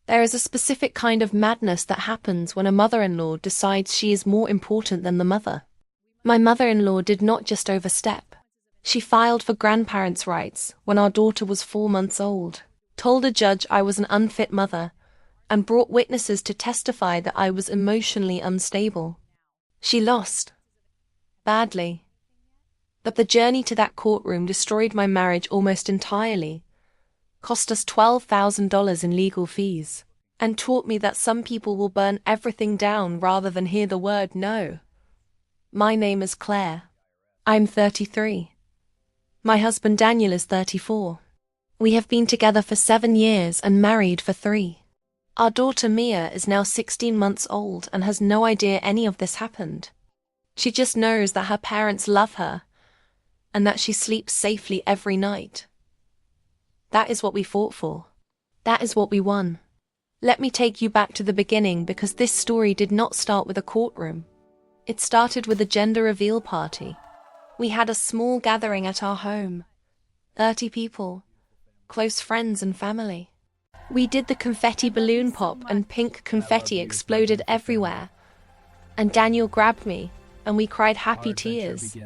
There is a specific kind of madness that happens when a mother-in-law decides she is more important than the mother. My mother-in-law did not just overstep. She filed for grandparents' rights when our daughter was 4 months old, told a judge I was an unfit mother, and brought witnesses to testify that I was emotionally unstable. She lost. Badly. But the journey to that courtroom destroyed my marriage almost entirely, cost us $12,000 in legal fees, and taught me that some people will burn everything down rather than hear the word no. My name is Claire. I'm 33. My husband Daniel is 34. We have been together for 7 years and married for 3. Our daughter Mia is now 16 months old and has no idea any of this happened. She just knows that her parents love her and that she sleeps safely every night. That is what we fought for. That is what we won. Let me take you back to the beginning, because this story did not start with a courtroom. It started with a gender reveal party. We had a small gathering at our home. 30 people, close friends and family. We did the confetti balloon pop and pink confetti exploded everywhere. And Daniel grabbed me and we cried happy tears.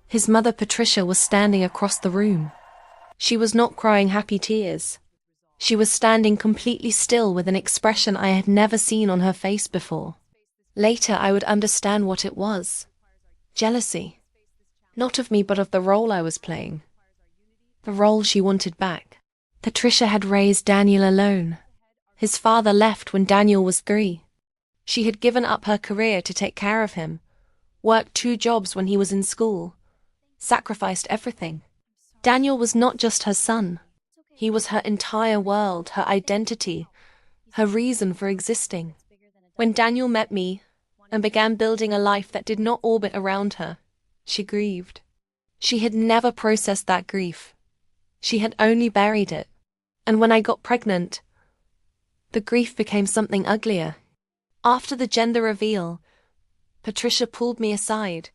His mother Patricia was standing across the room. She was not crying happy tears. She was standing completely still with an expression I had never seen on her face before. Later I would understand what it was. Jealousy. Not of me but of the role I was playing. The role she wanted back. Patricia had raised Daniel alone. His father left when Daniel was 3. She had given up her career to take care of him, worked 2 jobs when he was in school, sacrificed everything. Daniel was not just her son. He was her entire world, her identity, her reason for existing. When Daniel met me and began building a life that did not orbit around her, she grieved. She had never processed that grief. She had only buried it. And when I got pregnant, the grief became something uglier. After the gender reveal, Patricia pulled me aside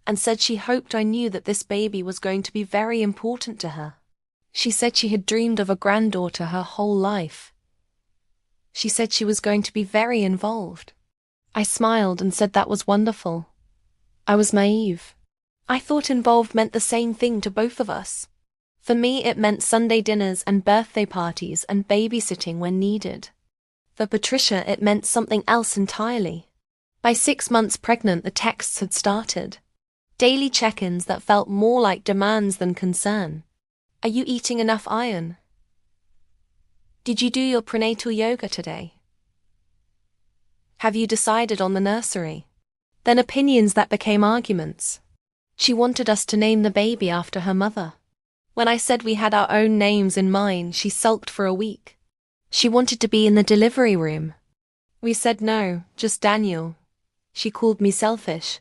and said she hoped I knew that this baby was going to be very important to her. She said she had dreamed of a granddaughter her whole life. She said she was going to be very involved. I smiled and said that was wonderful. I was naive. I thought involved meant the same thing to both of us. For me, it meant Sunday dinners and birthday parties and babysitting when needed. For Patricia, it meant something else entirely. By 6 months pregnant, the texts had started. Daily check-ins that felt more like demands than concern. Are you eating enough iron? Did you do your prenatal yoga today? Have you decided on the nursery? Then opinions that became arguments. She wanted us to name the baby after her mother. When I said we had our own names in mind, she sulked for a week. She wanted to be in the delivery room. We said no, just Daniel. She called me selfish.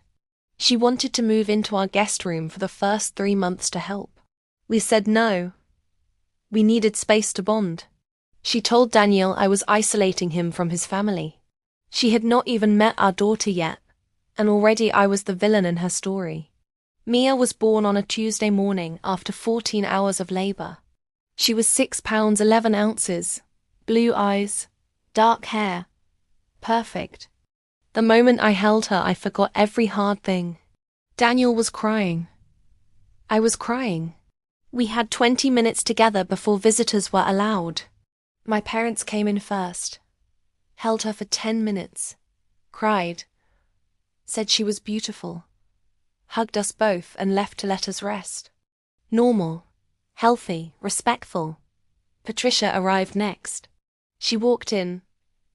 She wanted to move into our guest room for the first 3 months to help. We said no. We needed space to bond. She told Daniel I was isolating him from his family. She had not even met our daughter yet, and already I was the villain in her story. Mia was born on a Tuesday morning after 14 hours of labor. She was 6 pounds 11 ounces, blue eyes, dark hair. Perfect. The moment I held her, I forgot every hard thing. Daniel was crying. I was crying. We had 20 minutes together before visitors were allowed. My parents came in first, held her for 10 minutes, cried, said she was beautiful, hugged us both and left to let us rest. Normal, healthy, respectful. Patricia arrived next. She walked in,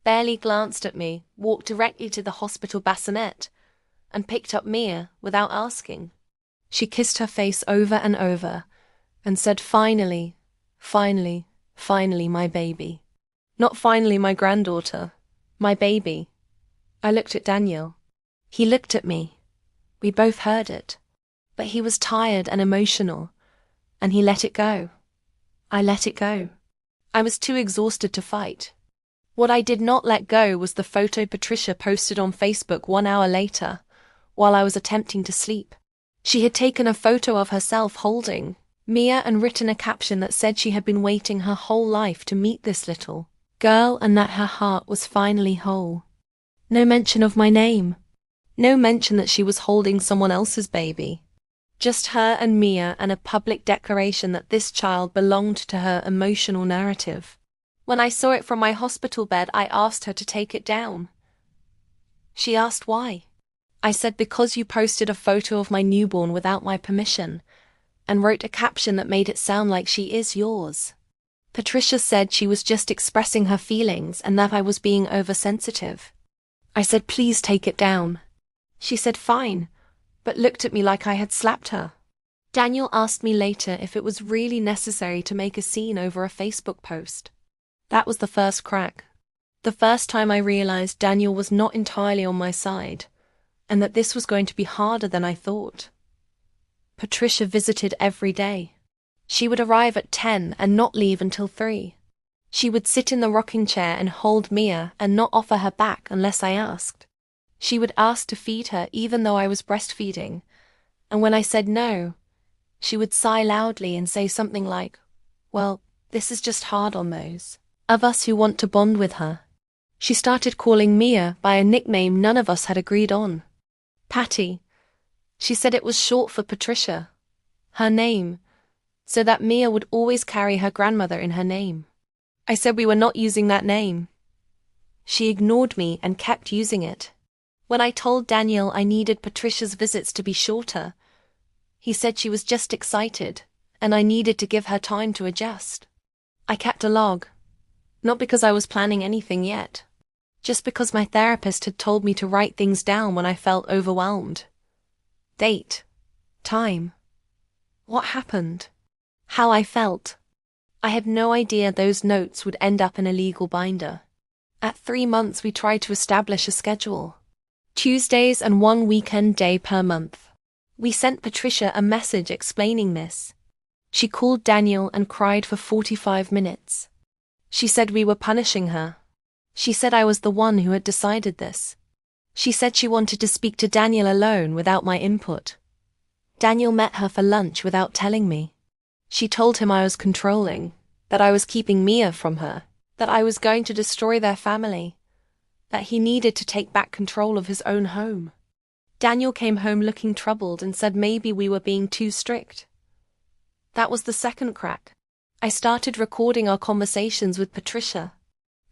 barely glanced at me, walked directly to the hospital bassinet, and picked up Mia without asking. She kissed her face over and over and said, "Finally, finally, finally, my baby." Not finally my granddaughter, my baby. I looked at Daniel. He looked at me. We both heard it. But he was tired and emotional, and he let it go. I let it go. I was too exhausted to fight. What I did not let go was the photo Patricia posted on Facebook 1 hour later, while I was attempting to sleep. She had taken a photo of herself holding Mia and written a caption that said she had been waiting her whole life to meet this little girl and that her heart was finally whole. No mention of my name. No mention that she was holding someone else's baby. Just her and Mia, and a public declaration that this child belonged to her emotional narrative. When I saw it from my hospital bed, I asked her to take it down. She asked why. I said because you posted a photo of my newborn without my permission, and wrote a caption that made it sound like she is yours. Patricia said she was just expressing her feelings and that I was being oversensitive. I said please take it down. She said fine, but looked at me like I had slapped her. Daniel asked me later if it was really necessary to make a scene over a Facebook post. That was the first crack. The first time I realized Daniel was not entirely on my side, and that this was going to be harder than I thought. Patricia visited every day. She would arrive at 10 and not leave until 3. She would sit in the rocking chair and hold Mia and not offer her back unless I asked. She would ask to feed her even though I was breastfeeding, and when I said no, she would sigh loudly and say something like, "Well, this is just hard on those of us who want to bond with her." She started calling Mia by a nickname none of us had agreed on. Patty. She said it was short for Patricia, her name, so that Mia would always carry her grandmother in her name. I said we were not using that name. She ignored me and kept using it. When I told Daniel I needed Patricia's visits to be shorter, he said she was just excited, and I needed to give her time to adjust. I kept a log, not because I was planning anything yet, just because my therapist had told me to write things down when I felt overwhelmed. Date, time, what happened, how I felt. I had no idea those notes would end up in a legal binder. At 3 months we tried to establish a schedule. Tuesdays and 1 weekend day per month. We sent Patricia a message explaining this. She called Daniel and cried for 45 minutes. She said we were punishing her. She said I was the one who had decided this. She said she wanted to speak to Daniel alone without my input. Daniel met her for lunch without telling me. She told him I was controlling, that I was keeping Mia from her, that I was going to destroy their family, that he needed to take back control of his own home. Daniel came home looking troubled and said maybe we were being too strict. That was the second crack. I started recording our conversations with Patricia,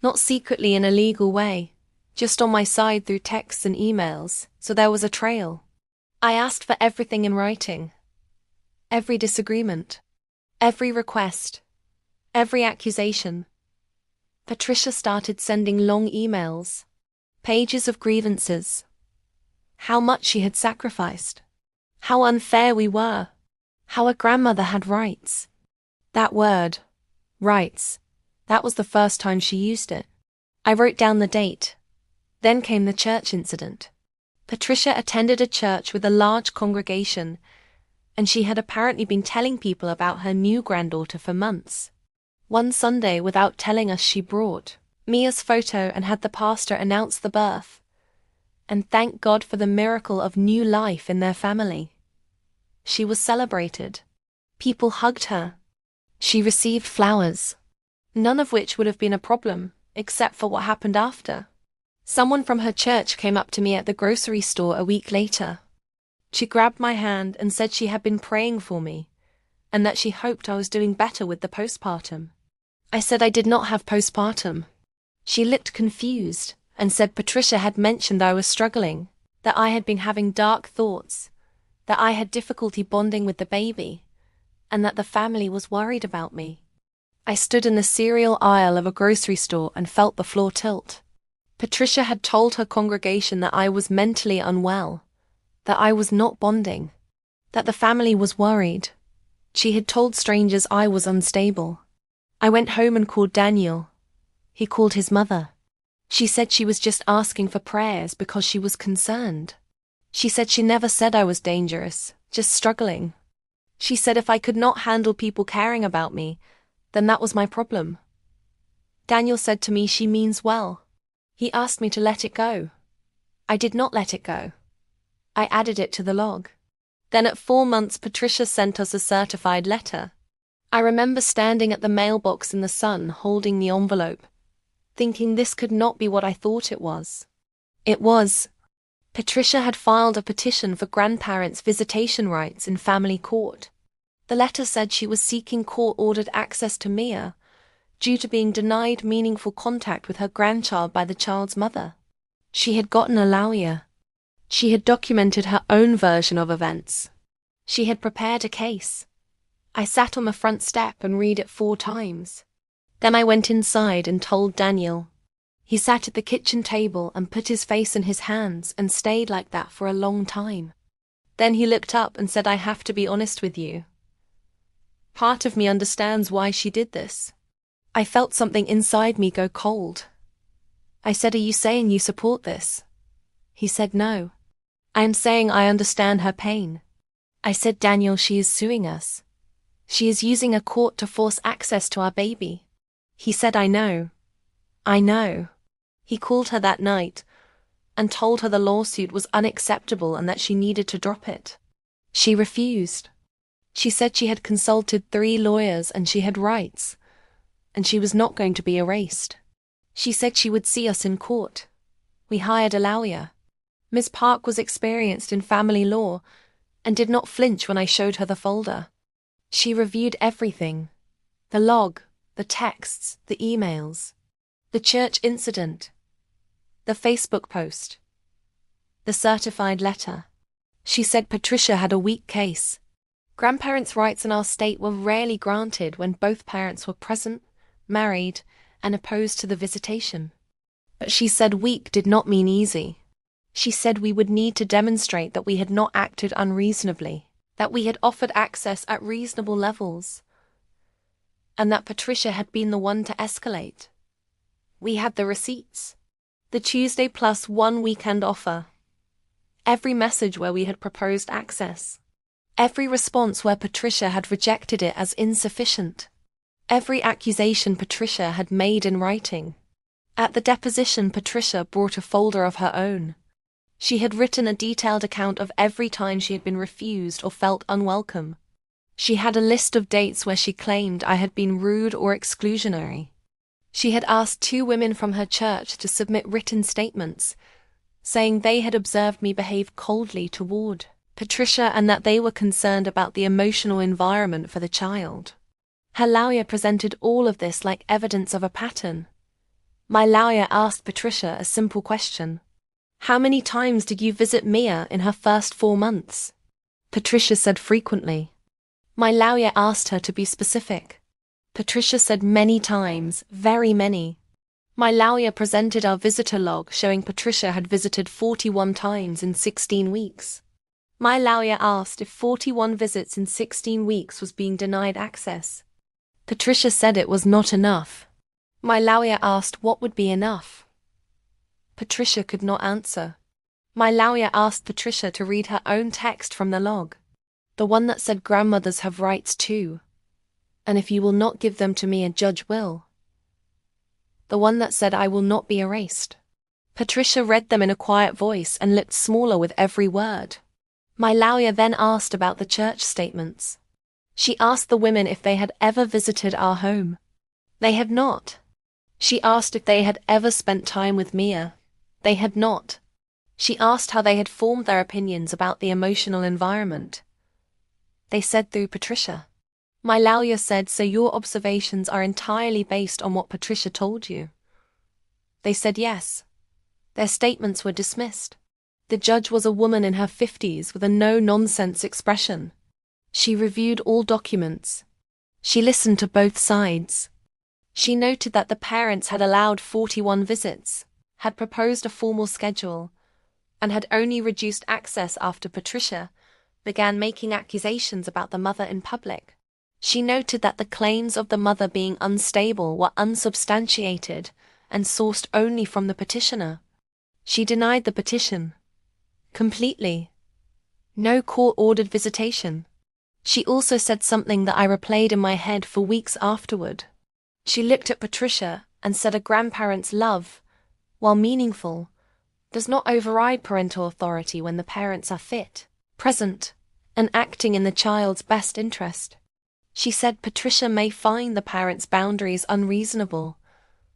not secretly in a legal way, just on my side through texts and emails, so there was a trail. I asked for everything in writing. Every disagreement. Every request. Every accusation. Patricia started sending long emails, pages of grievances. How much she had sacrificed. How unfair we were. How a grandmother had rights. That word, rights, that was the first time she used it. I wrote down the date. Then came the church incident. Patricia attended a church with a large congregation, and she had apparently been telling people about her new granddaughter for months. One Sunday, without telling us, she brought Mia's photo and had the pastor announce the birth, and thank God for the miracle of new life in their family. She was celebrated. People hugged her. She received flowers, none of which would have been a problem, except for what happened after. Someone from her church came up to me at the grocery store a week later. She grabbed my hand and said she had been praying for me, and that she hoped I was doing better with the postpartum. I said I did not have postpartum. She looked confused and said Patricia had mentioned I was struggling, that I had been having dark thoughts, that I had difficulty bonding with the baby, and that the family was worried about me. I stood in the cereal aisle of a grocery store and felt the floor tilt. Patricia had told her congregation that I was mentally unwell, that I was not bonding, that the family was worried. She had told strangers I was unstable. I went home and called Daniel. He called his mother. She said she was just asking for prayers because she was concerned. She said she never said I was dangerous, just struggling. She said if I could not handle people caring about me, then that was my problem. Daniel said to me she means well. He asked me to let it go. I did not let it go. I added it to the log. Then at 4 months, Patricia sent us a certified letter. I remember standing at the mailbox in the sun holding the envelope. thinking this could not be what I thought it was. It was. Patricia had filed a petition for grandparents' visitation rights in family court. The letter said she was seeking court-ordered access to Mia, due to being denied meaningful contact with her grandchild by the child's mother. She had gotten a lawyer. She had documented her own version of events. She had prepared a case. I sat on the front step and read it 4 times. Then I went inside and told Daniel. He sat at the kitchen table and put his face in his hands and stayed like that for a long time. Then he looked up and said, "I have to be honest with you. Part of me understands why she did this." I felt something inside me go cold. I said, "Are you saying you support this?" He said, "No. I am saying I understand her pain." I said, "Daniel, she is suing us. She is using a court to force access to our baby." He said, "I know. I know." He called her that night and told her the lawsuit was unacceptable and that she needed to drop it. She refused. She said she had consulted 3 lawyers and she had rights, and she was not going to be erased. She said she would see us in court. We hired a lawyer. Ms. Park was experienced in family law and did not flinch when I showed her the folder. She reviewed everything: the log, the texts, the emails, the church incident, the Facebook post, the certified letter. She said Patricia had a weak case. Grandparents' rights in our state were rarely granted when both parents were present, married, and opposed to the visitation. But she said weak did not mean easy. She said we would need to demonstrate that we had not acted unreasonably, that we had offered access at reasonable levels, and that Patricia had been the one to escalate. We had the receipts. The Tuesday plus 1 weekend offer. Every message where we had proposed access. Every response where Patricia had rejected it as insufficient. Every accusation Patricia had made in writing. At the deposition, Patricia brought a folder of her own. She had written a detailed account of every time she had been refused or felt unwelcome. She had a list of dates where she claimed I had been rude or exclusionary. She had asked 2 women from her church to submit written statements, saying they had observed me behave coldly toward Patricia and that they were concerned about the emotional environment for the child. Her lawyer presented all of this like evidence of a pattern. My lawyer asked Patricia a simple question: "How many times did you visit Mia in her first 4 months?" Patricia said frequently. My lawyer asked her to be specific. Patricia said many times, very many. My lawyer presented our visitor log showing Patricia had visited 41 times in 16 weeks. My lawyer asked if 41 visits in 16 weeks was being denied access. Patricia said it was not enough. My lawyer asked what would be enough. Patricia could not answer. My lawyer asked Patricia to read her own text from the log. The one that said grandmothers have rights too, and if you will not give them to me, a judge will. The one that said I will not be erased. Patricia read them in a quiet voice and looked smaller with every word. My lawyer then asked about the church statements. She asked the women if they had ever visited our home. They had not. She asked if they had ever spent time with Mia. They had not. She asked how they had formed their opinions about the emotional environment. They said through Patricia. My lawyer said, "So your observations are entirely based on what Patricia told you?" They said yes. Their statements were dismissed. The judge was a woman in her 50s with a no-nonsense expression. She reviewed all documents. She listened to both sides. She noted that the parents had allowed 41 visits, had proposed a formal schedule, and had only reduced access after Patricia began making accusations about the mother in public. She noted that the claims of the mother being unstable were unsubstantiated and sourced only from the petitioner. She denied the petition. Completely. No court-ordered visitation. She also said something that I replayed in my head for weeks afterward. She looked at Patricia and said a grandparent's love, while meaningful, does not override parental authority when the parents are fit, present, and acting in the child's best interest. She said Patricia may find the parents' boundaries unreasonable,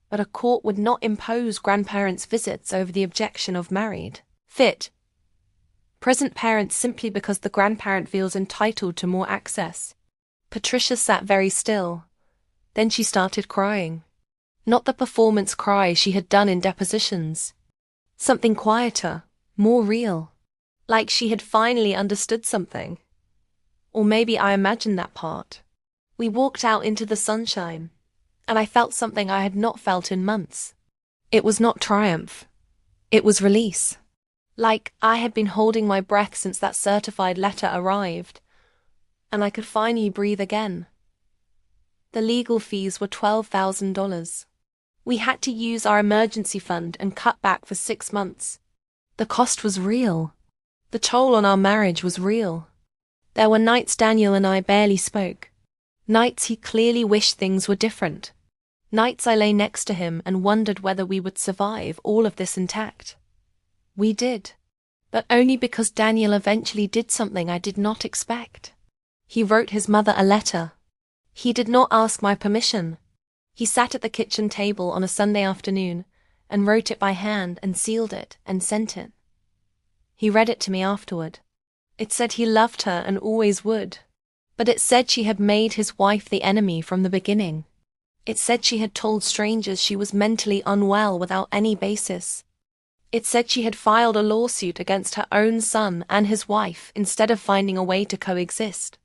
but a court would not impose grandparents' visits over the objection of married, fit, present parents simply because the grandparent feels entitled to more access. Patricia sat very still. Then she started crying. Not the performance cry she had done in depositions. Something quieter, more real. Like she had finally understood something. Or maybe I imagined that part. We walked out into the sunshine, and I felt something I had not felt in months. It was not triumph. It was release. Like I had been holding my breath since that certified letter arrived, and I could finally breathe again. The legal fees were $12,000. We had to use our emergency fund and cut back for 6 months. The cost was real. The toll on our marriage was real. There were nights Daniel and I barely spoke. Nights he clearly wished things were different. Nights I lay next to him and wondered whether we would survive all of this intact. We did. But only because Daniel eventually did something I did not expect. He wrote his mother a letter. He did not ask my permission. He sat at the kitchen table on a Sunday afternoon and wrote it by hand and sealed it and sent it. He read it to me afterward. It said he loved her and always would. But it said she had made his wife the enemy from the beginning. It said she had told strangers she was mentally unwell without any basis. It said she had filed a lawsuit against her own son and his wife instead of finding a way to coexist.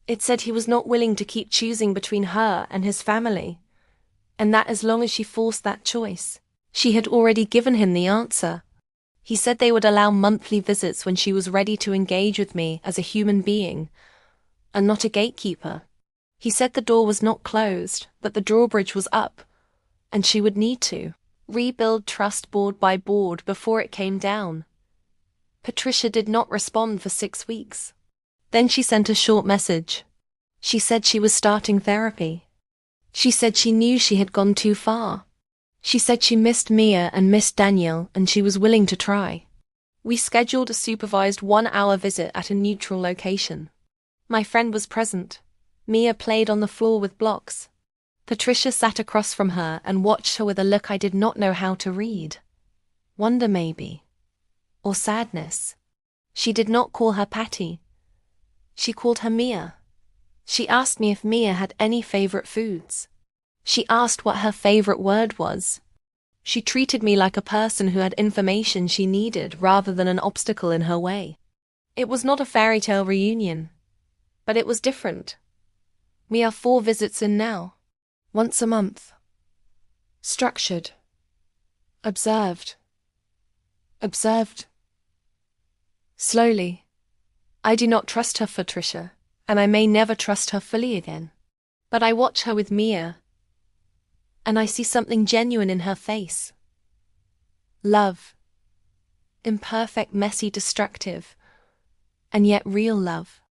It said he was not willing to keep choosing between her and his family, and that as long as she forced that choice, she had already given him the answer. He said they would allow monthly visits when she was ready to engage with me as a human being, and not a gatekeeper. He said the door was not closed, but the drawbridge was up, and she would need to rebuild trust board by board before it came down. Patricia did not respond for 6 weeks. Then she sent a short message. She said she was starting therapy. She said she knew she had gone too far. She said she missed Mia and missed Daniel, and she was willing to try. We scheduled a supervised 1-hour visit at a neutral location. My friend was present. Mia played on the floor with blocks. Patricia sat across from her and watched her with a look I did not know how to read. Wonder maybe. Or sadness. She did not call her Patty. She called her Mia. She asked me if Mia had any favorite foods. She asked what her favorite word was. She treated me like a person who had information she needed rather than an obstacle in her way. It was not a fairy tale reunion, but it was different. We are 4 visits in now. Once a month. Structured. Observed. Observed. Slowly. I do not trust her, Patricia, and I may never trust her fully again. But I watch her with Mia, and I see something genuine in her face. Love. Imperfect, messy, destructive, and yet real love.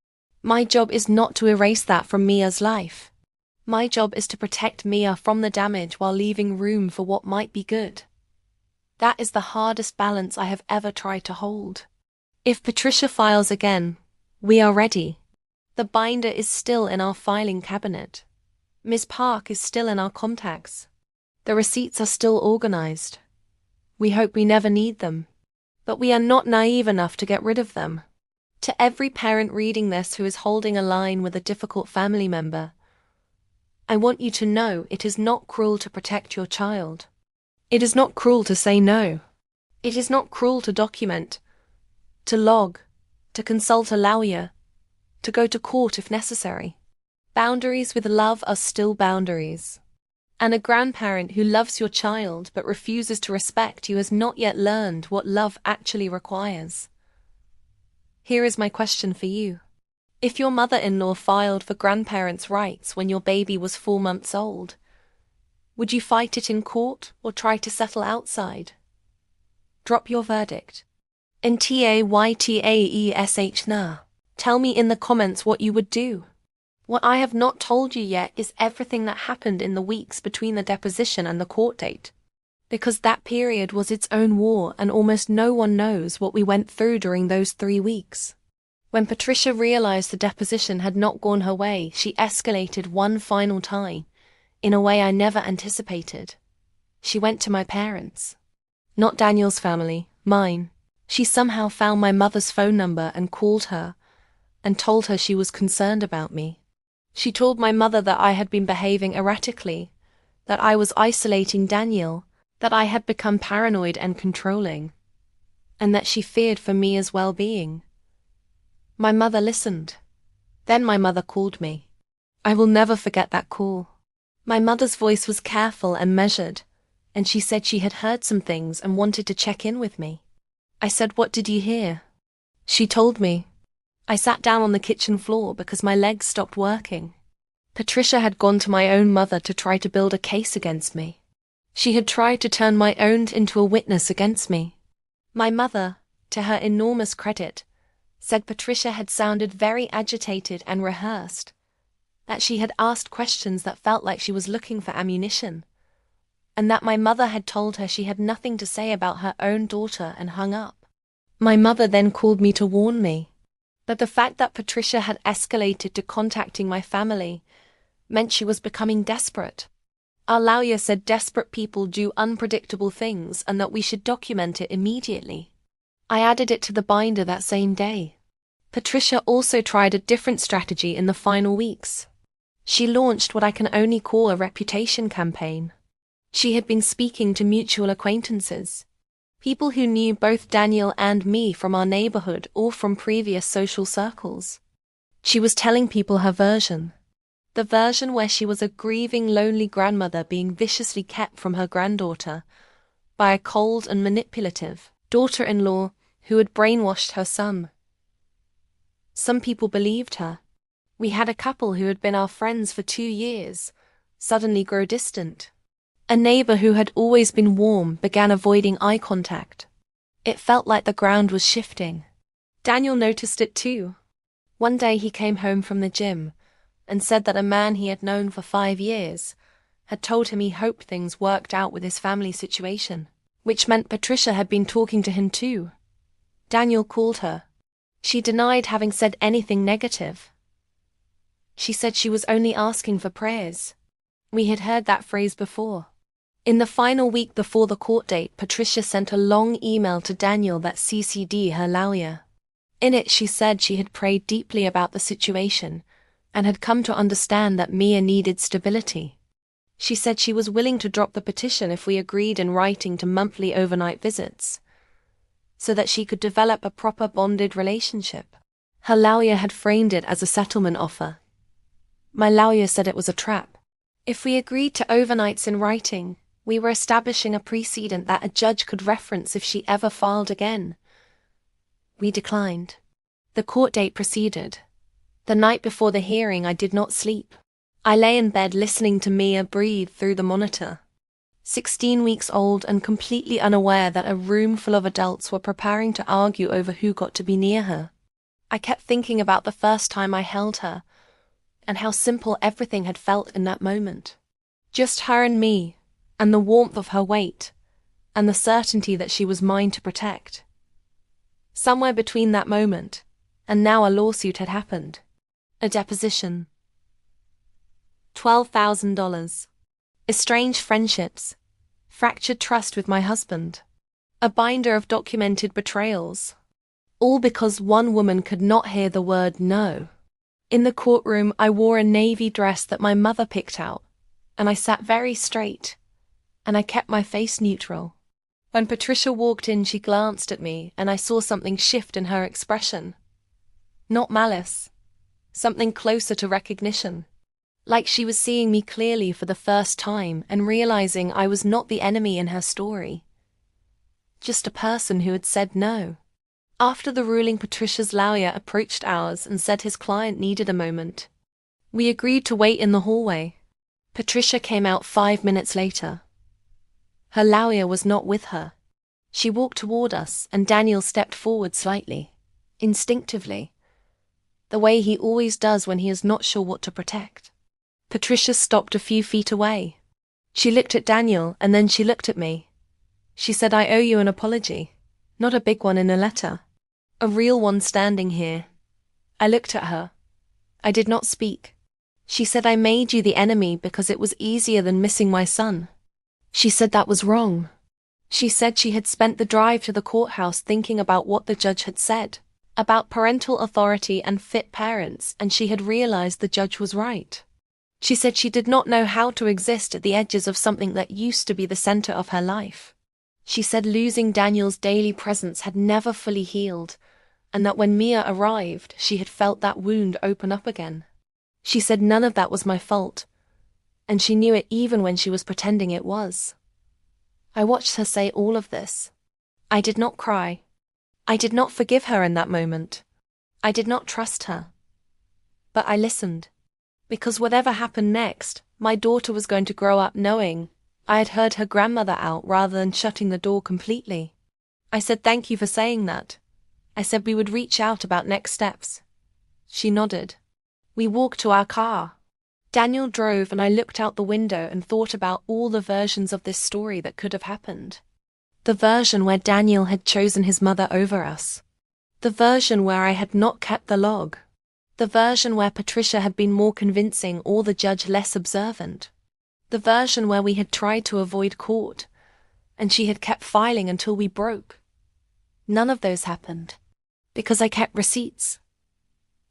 My job is not to erase that from Mia's life. My job is to protect Mia from the damage while leaving room for what might be good. That is the hardest balance I have ever tried to hold. If Patricia files again, we are ready. The binder is still in our filing cabinet. Ms. Park is still in our contacts. The receipts are still organized. We hope we never need them. But we are not naive enough to get rid of them. To every parent reading this who is holding a line with a difficult family member, I want you to know it is not cruel to protect your child. It is not cruel to say no. It is not cruel to document, to log, to consult a lawyer, to go to court if necessary. Boundaries with love are still boundaries. And a grandparent who loves your child but refuses to respect you has not yet learned what love actually requires. Here is my question for you. If your mother-in-law filed for grandparents' rights when your baby was 4 months old, would you fight it in court or try to settle outside? Drop your verdict. NTAYTAESH NA. Tell me in the comments what you would do. What I have not told you yet is everything that happened in the weeks between the deposition and the court date. Because that period was its own war and almost no one knows what we went through during those 3 weeks. When Patricia realized the deposition had not gone her way, she escalated one final time, in a way I never anticipated. She went to my parents. Not Daniel's family, mine. She somehow found my mother's phone number and called her, and told her she was concerned about me. She told my mother that I had been behaving erratically, that I was isolating Daniel, that I had become paranoid and controlling, and that she feared for Mia's well-being. My mother listened. Then my mother called me. I will never forget that call. My mother's voice was careful and measured, and she said she had heard some things and wanted to check in with me. I said, "What did you hear?" She told me. I sat down on the kitchen floor because my legs stopped working. Patricia had gone to my own mother to try to build a case against me. She had tried to turn my own into a witness against me. My mother, to her enormous credit, said Patricia had sounded very agitated and rehearsed, that she had asked questions that felt like she was looking for ammunition, and that my mother had told her she had nothing to say about her own daughter and hung up. My mother then called me to warn me. But the fact that Patricia had escalated to contacting my family meant she was becoming desperate. Our lawyer said desperate people do unpredictable things and that we should document it immediately. I added it to the binder that same day. Patricia also tried a different strategy in the final weeks. She launched what I can only call a reputation campaign. She had been speaking to mutual acquaintances, people who knew both Daniel and me from our neighborhood or from previous social circles. She was telling people her version. The version where she was a grieving, lonely grandmother being viciously kept from her granddaughter by a cold and manipulative daughter-in-law who had brainwashed her son. Some people believed her. We had a couple who had been our friends for 2 years suddenly grow distant. A neighbor who had always been warm began avoiding eye contact. It felt like the ground was shifting. Daniel noticed it too. One day he came home from the gym and said that a man he had known for 5 years had told him he hoped things worked out with his family situation, which meant Patricia had been talking to him too. Daniel called her. She denied having said anything negative. She said she was only asking for prayers. We had heard that phrase before. In the final week before the court date, Patricia sent a long email to Daniel that CC'd her lawyer. In it she said she had prayed deeply about the situation and had come to understand that Mia needed stability. She said she was willing to drop the petition if we agreed in writing to monthly overnight visits, so that she could develop a proper bonded relationship. Her lawyer had framed it as a settlement offer. My lawyer said it was a trap. If we agreed to overnights in writing, we were establishing a precedent that a judge could reference if she ever filed again. We declined. The court date proceeded. The night before the hearing, I did not sleep. I lay in bed listening to Mia breathe through the monitor. 16 weeks old and completely unaware that a room full of adults were preparing to argue over who got to be near her. I kept thinking about the first time I held her, and how simple everything had felt in that moment. Just her and me, and the warmth of her weight, and the certainty that she was mine to protect. Somewhere between that moment, and now a lawsuit had happened. A deposition. $12,000. Estranged friendships. Fractured trust with my husband. A binder of documented betrayals. All because one woman could not hear the word no. In the courtroom, I wore a navy dress that my mother picked out, and I sat very straight, and I kept my face neutral. When Patricia walked in, she glanced at me, and I saw something shift in her expression. Not malice. Something closer to recognition. Like she was seeing me clearly for the first time and realizing I was not the enemy in her story. Just a person who had said no. After the ruling, Patricia's lawyer approached ours and said his client needed a moment. We agreed to wait in the hallway. Patricia came out 5 minutes later. Her lawyer was not with her. She walked toward us, and Daniel stepped forward slightly, instinctively, the way he always does when he is not sure what to protect. Patricia stopped a few feet away. She looked at Daniel, and then she looked at me. She said, "I owe you an apology. Not a big one in a letter. A real one standing here." I looked at her. I did not speak. She said, "I made you the enemy because it was easier than missing my son." She said that was wrong. She said she had spent the drive to the courthouse thinking about what the judge had said, about parental authority and fit parents, and she had realized the judge was right. She said she did not know how to exist at the edges of something that used to be the center of her life. She said losing Daniel's daily presence had never fully healed, and that when Mia arrived, she had felt that wound open up again. She said none of that was my fault, and she knew it even when she was pretending it was. I watched her say all of this. I did not cry. I did not forgive her in that moment. I did not trust her. But I listened. Because whatever happened next, my daughter was going to grow up knowing I had heard her grandmother out rather than shutting the door completely. I said thank you for saying that. I said we would reach out about next steps. She nodded. We walked to our car. Daniel drove and I looked out the window and thought about all the versions of this story that could have happened. The version where Daniel had chosen his mother over us. The version where I had not kept the log. The version where Patricia had been more convincing or the judge less observant. The version where we had tried to avoid court, and she had kept filing until we broke. None of those happened. Because I kept receipts.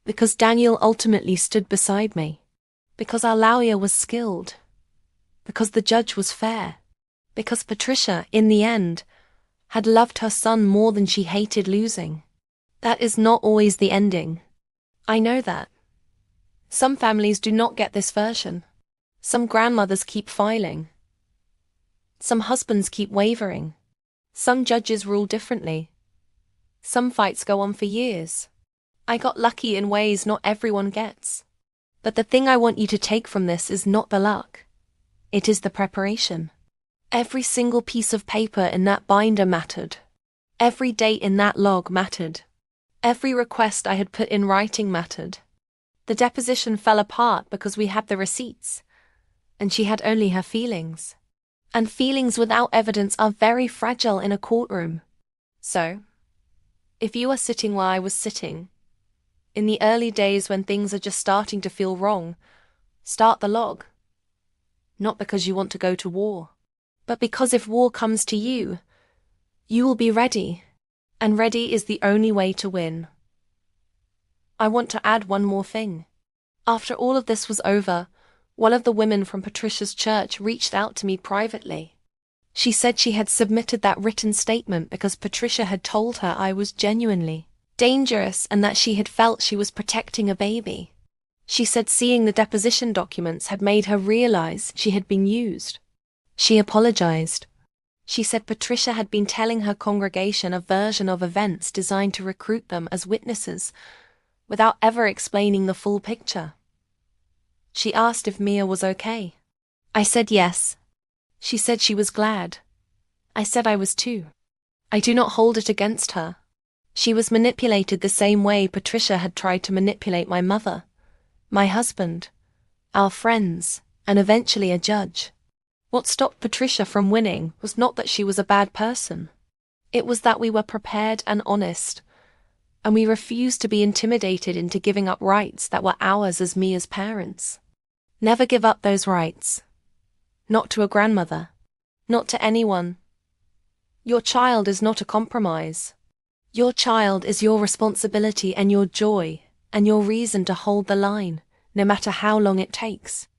Because Daniel ultimately stood beside me. Because our lawyer was skilled. Because the judge was fair. Because Patricia, in the end, had loved her son more than she hated losing. That is not always the ending. I know that. Some families do not get this version. Some grandmothers keep filing. Some husbands keep wavering. Some judges rule differently. Some fights go on for years. I got lucky in ways not everyone gets. But the thing I want you to take from this is not the luck. It is the preparation. Every single piece of paper in that binder mattered. Every date in that log mattered. Every request I had put in writing mattered. The deposition fell apart because we had the receipts, and she had only her feelings. And feelings without evidence are very fragile in a courtroom. So, if you are sitting where I was sitting, in the early days when things are just starting to feel wrong, start the log. Not because you want to go to war, but because if war comes to you, you will be ready, and ready is the only way to win. I want to add one more thing. After all of this was over, one of the women from Patricia's church reached out to me privately. She said she had submitted that written statement because Patricia had told her I was genuinely dangerous and that she had felt she was protecting a baby. She said seeing the deposition documents had made her realize she had been used. She apologized. She said Patricia had been telling her congregation a version of events designed to recruit them as witnesses, without ever explaining the full picture. She asked if Mia was okay. I said yes. She said she was glad. I said I was too. I do not hold it against her. She was manipulated the same way Patricia had tried to manipulate my mother, my husband, our friends, and eventually a judge. What stopped Patricia from winning was not that she was a bad person. It was that we were prepared and honest, and we refused to be intimidated into giving up rights that were ours as Mia's parents. Never give up those rights. Not to a grandmother. Not to anyone. Your child is not a compromise. Your child is your responsibility and your joy, and your reason to hold the line, no matter how long it takes.